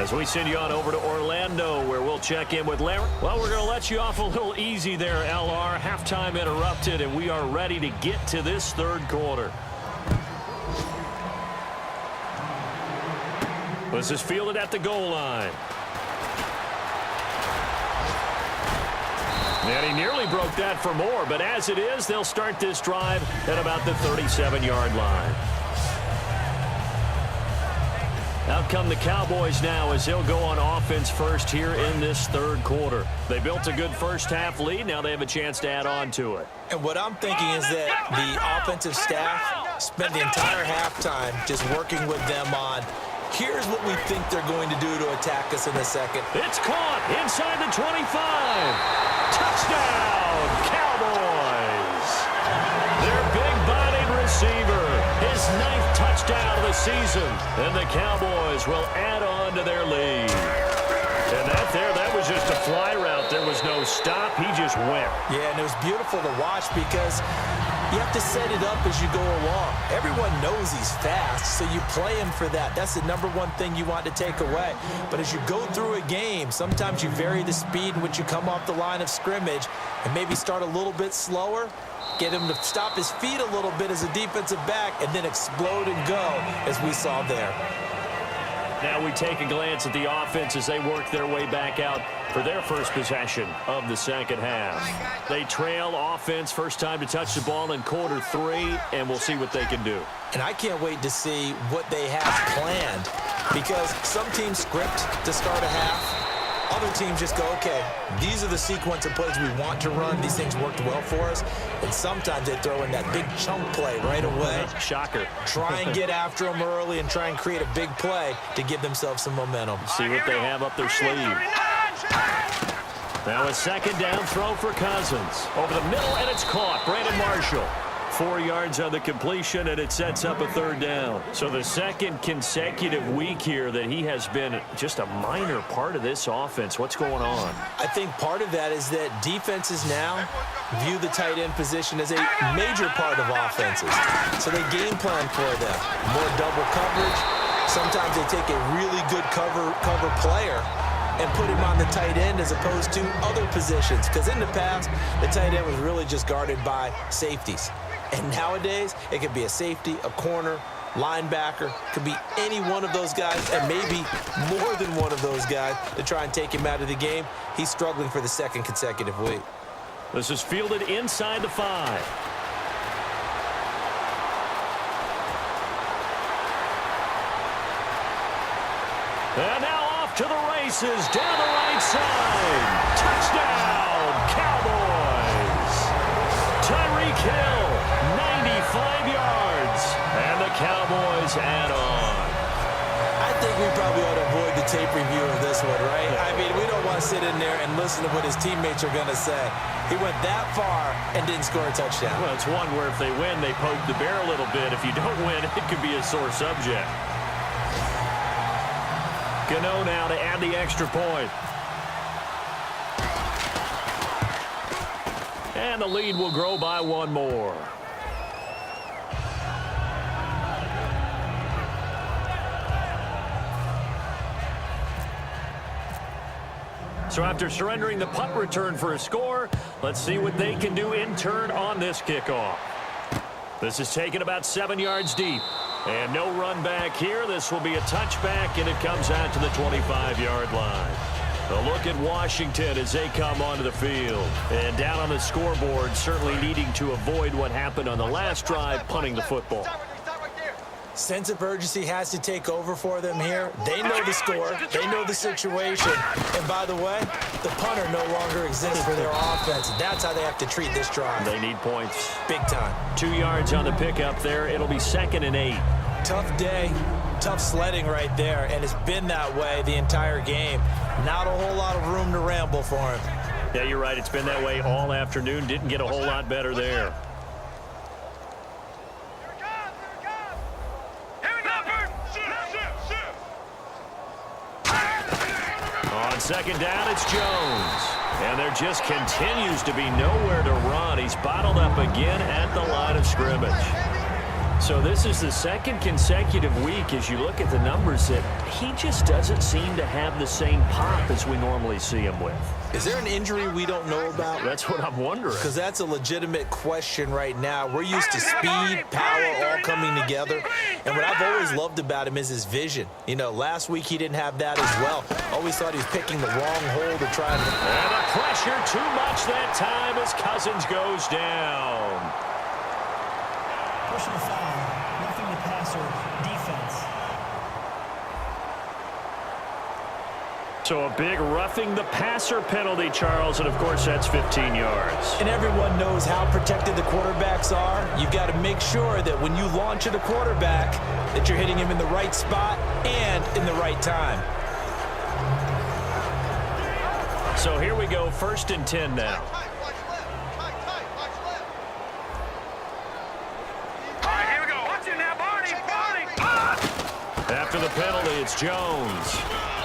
As we send you on over to Orlando, where we'll check in with Larry. Well, we're going to let you off a little easy there, LR. Halftime interrupted, and we are ready to get to this third quarter. This is fielded at the goal line. And he nearly broke that for more, but as it is, they'll start this drive at about the 37-yard line. Out come the Cowboys now as they'll go on offense first here in this third quarter. They built a good first-half lead. Now they have a chance to add on to it. And what I'm thinking is that the offensive staff spent the entire halftime just working with them on, here's what we think they're going to do to attack us in the second. It's caught inside the 25. Touchdown, Cowboys. Their big-bodied receiver, his 9th touchdown of the season. And the Cowboys will add on to their lead. And that was just a fly route. There was no stop. He just went. Yeah, and it was beautiful to watch because you have to set it up as you go along. Everyone knows he's fast, so you play him for that. That's the number one thing you want to take away. But as you go through a game, sometimes you vary the speed in which you come off the line of scrimmage and maybe start a little bit slower, get him to stop his feet a little bit as a defensive back, and then explode and go, as we saw there. Now we take a glance at the offense as they work their way back out for their first possession of the second half. They trail offense, first time to touch the ball in quarter 3, and we'll see what they can do. And I can't wait to see what they have planned, because some teams script to start a half. Other teams just go, okay, these are the sequence of plays we want to run. These things worked well for us. And sometimes they throw in that big chunk play right away. Shocker. Try and get after them early and try and create a big play to give themselves some momentum. See what they have up their sleeve. Now a second down throw for Cousins. Over the middle, and it's caught. Brandon Marshall. 4 yards on the completion, and it sets up a third down. So the second consecutive week here that he has been just a minor part of this offense. What's going on? I think part of that is that defenses now view the tight end position as a major part of offenses. So they game plan for them. More double coverage. Sometimes they take a really good cover player and put him on the tight end as opposed to other positions. Because in the past, the tight end was really just guarded by safeties. And nowadays, it could be a safety, a corner, linebacker. Could be any one of those guys, and maybe more than one of those guys to try and take him out of the game. He's struggling for the second consecutive week. This is fielded inside the 5. And now off to the races, down the right side. Touchdown, Cowboys. Tyreek Hill, 95 yards, and the Cowboys add on. I think we probably ought to avoid the tape review of this one, right? I mean, we don't want to sit in there and listen to what his teammates are going to say. He went that far and didn't score a touchdown. Well, it's one where if they win, they poke the bear a little bit. If you don't win, it could be a sore subject. Gano now to add the extra point. And the lead will grow by one more. So after surrendering the punt return for a score, let's see what they can do in turn on this kickoff. This is taken about 7 yards deep. And no run back here. This will be a touchback, and it comes out to the 25-yard line. A look at Washington as they come onto the field. And down on the scoreboard, certainly needing to avoid what happened on the last drive, punting the football. Sense of urgency has to take over for them here. They know the score. They know the situation. And by the way, the punter no longer exists for their offense. That's how they have to treat this drive. They need points. Big time. 2 yards on the pickup there. It'll be 2nd and 8. Tough day. Tough sledding right there. And it's been that way the entire game. Not a whole lot of room to ramble for him. Yeah, you're right. It's been that way all afternoon. Didn't get a whole lot better there. On second down, it's Jones. And there just continues to be nowhere to run. He's bottled up again at the line of scrimmage. So this is the second consecutive week, as you look at the numbers, that he just doesn't seem to have the same pop as we normally see him with. Is there an injury we don't know about? That's what I'm wondering. Because that's a legitimate question right now. We're used to speed, power, all coming together. And what I've always loved about him is his vision. You know, last week he didn't have that as well. Always thought he was picking the wrong hole to try to... And the pressure too much that time as Cousins goes down. Personal foul, roughing the passer, defense. So a big roughing the passer penalty, Charles, and of course that's 15 yards. And everyone knows how protected the quarterbacks are. You've got to make sure that when you launch at a quarterback, that you're hitting him in the right spot and in the right time. So here we go, 1st and 10 now. After the penalty, it's Jones.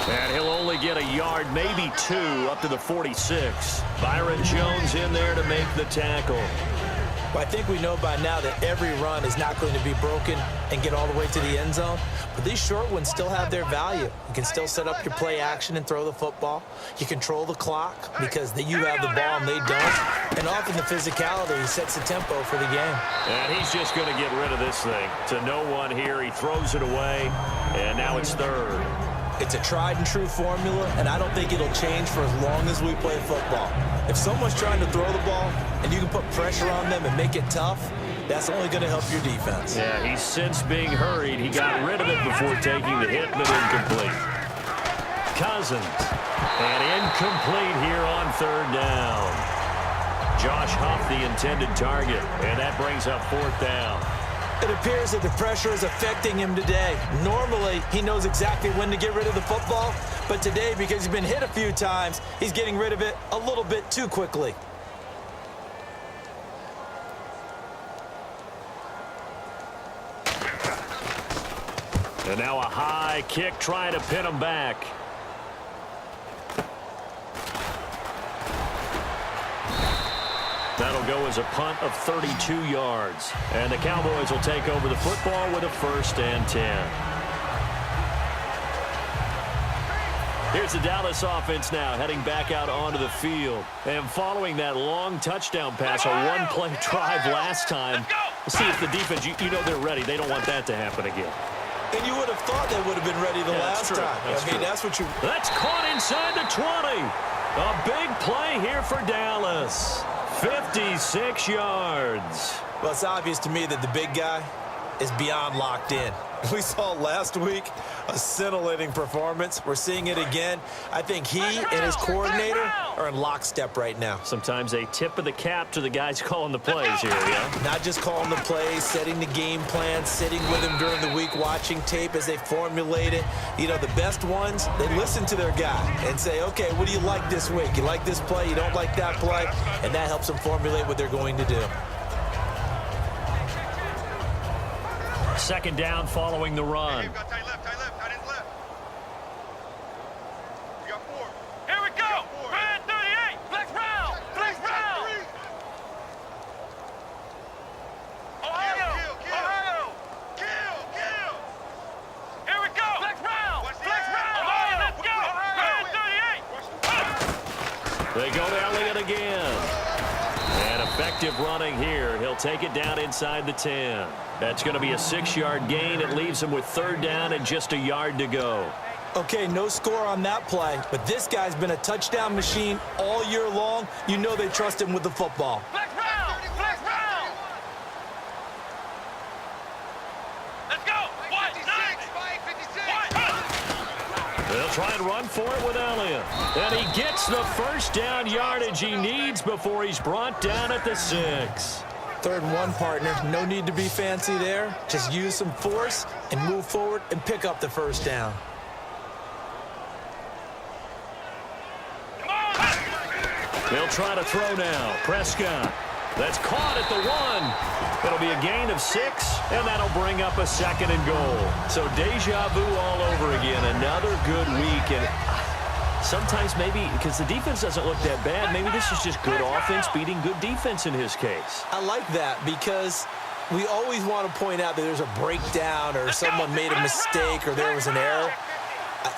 And he'll only get a yard, maybe 2, up to the 46. Byron Jones in there to make the tackle. Well, I think we know by now that every run is not going to be broken and get all the way to the end zone. But these short ones still have their value. You can still set up your play action and throw the football. You control the clock because you have the ball and they don't. And often the physicality sets the tempo for the game. And he's just going to get rid of this thing. To no one here. He throws it away. And now it's 3rd. It's a tried-and-true formula, and I don't think it'll change for as long as we play football. If someone's trying to throw the ball and you can put pressure on them and make it tough, that's only going to help your defense. Yeah, he's since being hurried. He got rid of it before taking the hit, but incomplete. Cousins. And incomplete here on 3rd down. Josh Huff, the intended target, and that brings up 4th down. It appears that the pressure is affecting him today. Normally, he knows exactly when to get rid of the football, but today, because he's been hit a few times, he's getting rid of it a little bit too quickly. And now a high kick trying to pin him back. That'll go as a punt of 32 yards. And the Cowboys will take over the football with a 1st and 10. Here's the Dallas offense now heading back out onto the field. And following that long touchdown pass, a one-play drive last time, we'll see if the defense, you know they're ready. They don't want that to happen again. And you would have thought they would have been ready the last time. That's what you... That's caught inside the 20. A big play here for Dallas. 56 yards. Well, it's obvious to me that the big guy is beyond locked in. We saw last week a scintillating performance. We're seeing it again. I think he and his coordinator are in lockstep right now. Sometimes a tip of the cap to the guys calling the plays here, yeah? Not just calling the plays, setting the game plan, sitting with him during the week, watching tape as they formulate it. You know, the best ones, they listen to their guy and say, okay, what do you like this week? You like this play? You don't like that play? And that helps them formulate what they're going to do. 2nd down following the run. Tight left. You got 4. Here we go. Red 38. Flex round. Ohio. Kill. Here we go. Flex round. Ohio, let's go. Red 38. They go to Elliott again. And effective running here. He'll take it down inside the 10. That's going to be a 6-yard gain. It leaves him with 3rd down and just a yard to go. Okay, no score on that play, but this guy's been a touchdown machine all year long. You know they trust him with the football. Flex round. Let's go. What? 90. They'll try and run for it with Elliott. And he gets the 1st down yardage he needs before he's brought down at the 6. 3rd and 1, partner. No need to be fancy there. Just use some force and move forward and pick up the 1st down. They'll try to throw now. Prescott. That's caught at the 1. It'll be a gain of 6, and that'll bring up a 2nd and goal. So deja vu all over again. Another good week. And sometimes maybe, because the defense doesn't look that bad, maybe this is just good offense beating good defense in his case. I like that because we always want to point out that there's a breakdown or someone made a mistake or there was an error.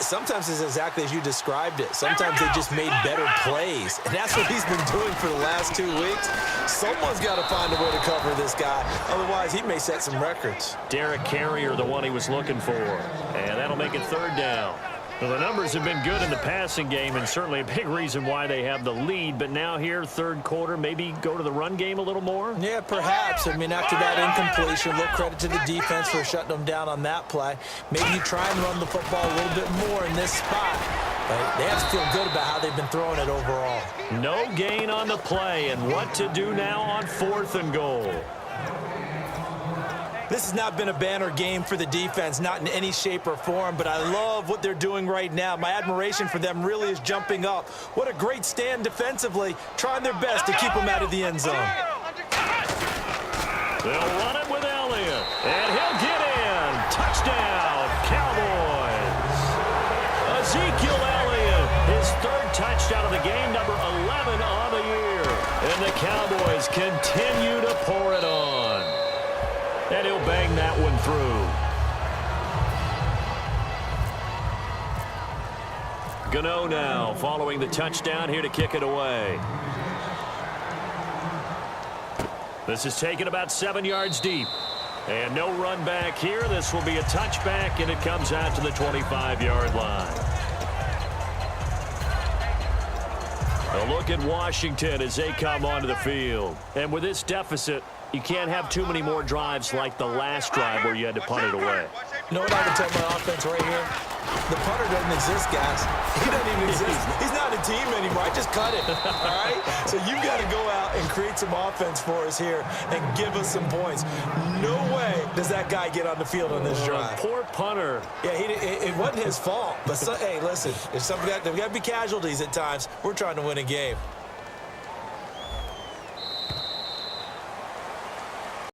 Sometimes it's exactly as you described it. Sometimes they just made better plays. And that's what he's been doing for the last 2 weeks. Someone's got to find a way to cover this guy. Otherwise, he may set some records. Derek Carrier, the one he was looking for. And that'll make it 3rd down. Well, the numbers have been good in the passing game and certainly a big reason why they have the lead. But now here, 3rd quarter, maybe go to the run game a little more? Yeah, perhaps. I mean, after that incompletion, look, credit to the defense for shutting them down on that play. Maybe you try and run the football a little bit more in this spot. But they have to feel good about how they've been throwing it overall. No gain on the play, and what to do now on 4th and goal. This has not been a banner game for the defense, not in any shape or form, but I love what they're doing right now. My admiration for them really is jumping up. What a great stand defensively, trying their best to keep them out of the end zone. They'll run it with Elliott, and he'll get in. Touchdown, Cowboys. Ezekiel Elliott, his 3rd touchdown of the game, number 11 on the year. And the Cowboys continue to pour it on. And he'll bang that one through. Gano now following the touchdown here to kick it away. This is taken about 7 yards deep. And no run back here. This will be a touchback, and it comes out to the 25-yard line. A look at Washington as they come onto the field. And with this deficit, you can't have too many more drives like the last drive where you had to punt it away. You know what I would tell my offense right here? The punter doesn't exist, guys. He doesn't even exist. He's not a team anymore. I just cut it, all right? So you've got to go out and create some offense for us here and give us some points. No way does that guy get on the field on this drive. Poor punter. Yeah, it wasn't his fault. But, hey, listen, there's got to be casualties at times. We're trying to win a game.